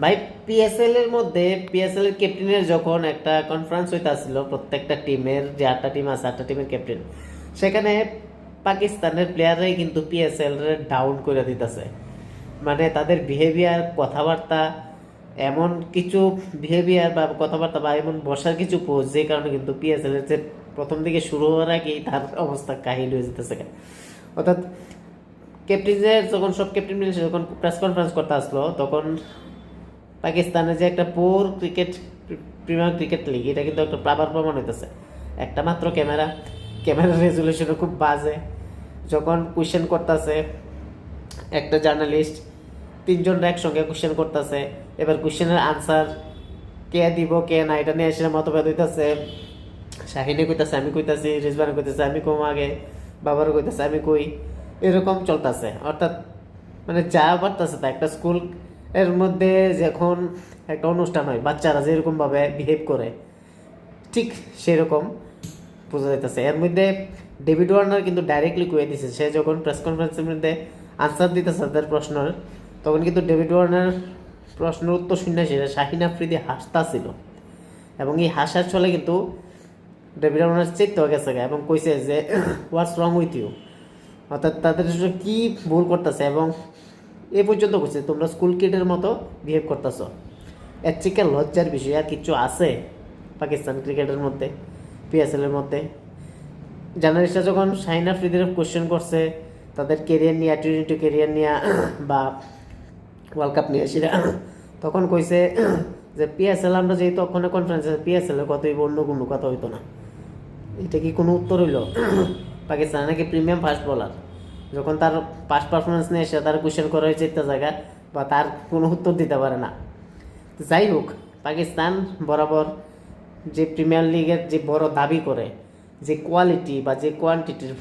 ভাই পিএসএল এর মধ্যে পিএসএল এর ক্যাপ্টেনের যখন একটা কনফারেন্স হইতাছিল প্রত্যেকটা টিমের যে 8টা টিম আছে 8টা টিমের ক্যাপ্টেন, সেখানে পাকিস্তানের প্লেয়াররাই কিন্তু পিএসএল এর ডাউন করে দিতেছে। মানে তাদের বিহেভিয়ার, কথাবার্তা, এমন কিছু বিহেভিয়ার বা কথাবার্তা বা এমন বসার কিছু পোজ, যে কারণে কিন্তু পিএসএল এর যে প্রথম দিকে শুরু হওয়ার আগেই তার অবস্থা কাহিল হয়ে যেতেছে। অর্থাৎ ক্যাপ্টেনদের যখন সব ক্যাপ্টেন মিলে যখন প্রেস কনফারেন্স করতে আসলো, তখন পাকিস্তানের যে একটা পোর ক্রিকেট, প্রিমিয়ার ক্রিকেট লিগ, এটা কিন্তু একটা আবার প্রমাণ হইতেছে। একটা মাত্র ক্যামেরার রেজুলেশনও খুব বাজে। যখন কোয়েশ্চেন করতেছে একটা জার্নালিস্ট, তিনজনরা একসঙ্গে কোয়েশ্চেন করতেছে, এবার কোয়েশ্চেনের আনসার কে দিব কে না এটা নিয়ে এসে মতভেদ হইতেছে। শাহিনে কইতাছে আমি কইতাছি, রিজবানে কইতাছে আমি কম আগে, বাবারও কইতাছে আমি কই, এরকম চলতেছে। অর্থাৎ মানে যা পারতেছে তা। একটা স্কুল এর মধ্যে যখন একটা অনুষ্ঠান হয়, বাচ্চারা যেরকমভাবে বিহেভ করে ঠিক সেরকম বোঝা যাইতেছে। এর মধ্যে ডেভিড ওয়ার্নার কিন্তু ডাইরেক্টলি কয়ে দিছে, সে যখন প্রেস কনফারেন্সের মধ্যে আনসার দিতেছে তাদের প্রশ্নের, তখন কিন্তু ডেভিড ওয়ার্নার প্রশ্নের উত্তর শুনে সেটা শাহিন আফ্রিদি হাসতাছিল, এবং এই হাসার ছলে কিন্তু ডেভিড ওয়ার্নার চেক হয়ে গেছে এবং কইছে যে হোয়াটস রং উইথ ইউ, অর্থাৎ তাদের কি ভুল করতেছে। এবং এ পর্যন্ত কইছে তোমরা স্কুল কিডের মতো বিহেভ করতেছ। এর থেকে লজ্জার বিষয় আর কিছু আছে পাকিস্তান ক্রিকেটের মধ্যে, পিএসএল এর মধ্যে? জার্নালিস্টরা যখন শাহিন আফ্রিদির কোশ্চেন করছে তাদের কেরিয়ার নিয়ে, টি20 কেরিয়ার নিয়ে বা ওয়ার্ল্ড কাপ নিয়ে, সেটা তখন কইছে যে পিএসএল আমরা যেহেতু ওখানে কনফারেন্সে পিএসএল এর কতই অন্য কোনো কথা হইতো না। এটা কি কোনো উত্তর হইল? পাকিস্তান নাকি প্রিমিয়াম ফাস্ট বোলার, যখন তার পাস্ট পারফরমেন্স নিয়ে এসে তার কোয়েশ্চেন করা হয়েছে একটা জায়গা, বা তার কোনো উত্তর দিতে পারে না। যাই হোক, পাকিস্তান বরাবর যে প্রিমিয়ার লিগের যে বড় দাবি করে, যে কোয়ালিটি বা যে কোয়ান্টিটির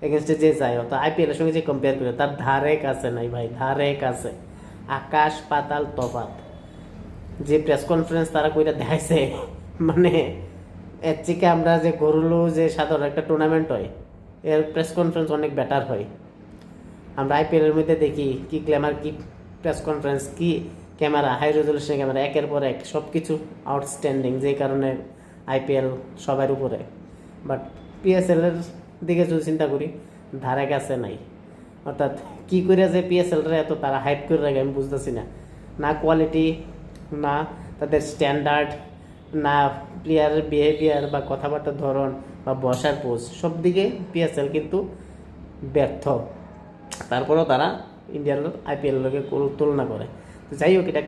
এগেনস্টে যে যায়, অর্থাৎ আইপিএলের সঙ্গে যে কম্পেয়ার করে, তার ধারে কাছে নাই ভাই, ধারে কাছে আকাশ পাতাল তফাত। যে প্রেস কনফারেন্স তারা কইটা দেখাইছে, মানে এর থেকে আমরা যে গরুলো যে সাধারণ একটা টুর্নামেন্ট হয়, এর প্রেস কনফারেন্স অনেক বেটার হয়। আমরা আইপিএলের মধ্যে দেখি কি গ্ল্যামার, কি প্রেস কনফারেন্স, কি ক্যামেরা, হাই রেজলিউশন ক্যামেরা, একের পর এক সব কিছু আউটস্ট্যান্ডিং, যেই কারণে আইপিএল সবার উপরে। বাট পিএসএলের দিকে যদি চিন্তা করি, ধারে কাছে নাই। অর্থাৎ কী করে যে পিএসএলটা এত তারা হাইপ করে রাখে আমি বুঝতেছি না। না কোয়ালিটি, না তাদের স্ট্যান্ডার্ড, না প্লেয়ারের বিহেভিয়ার বা কথাবার্তার ধরন বা বসার পোজ, সব দিকে পিএসএল কিন্তু ব্যর্থ। তারপরেও তারা ইন্ডিয়ার আইপিএল লোকে তুলনা করে। তো যাই হোক, এটা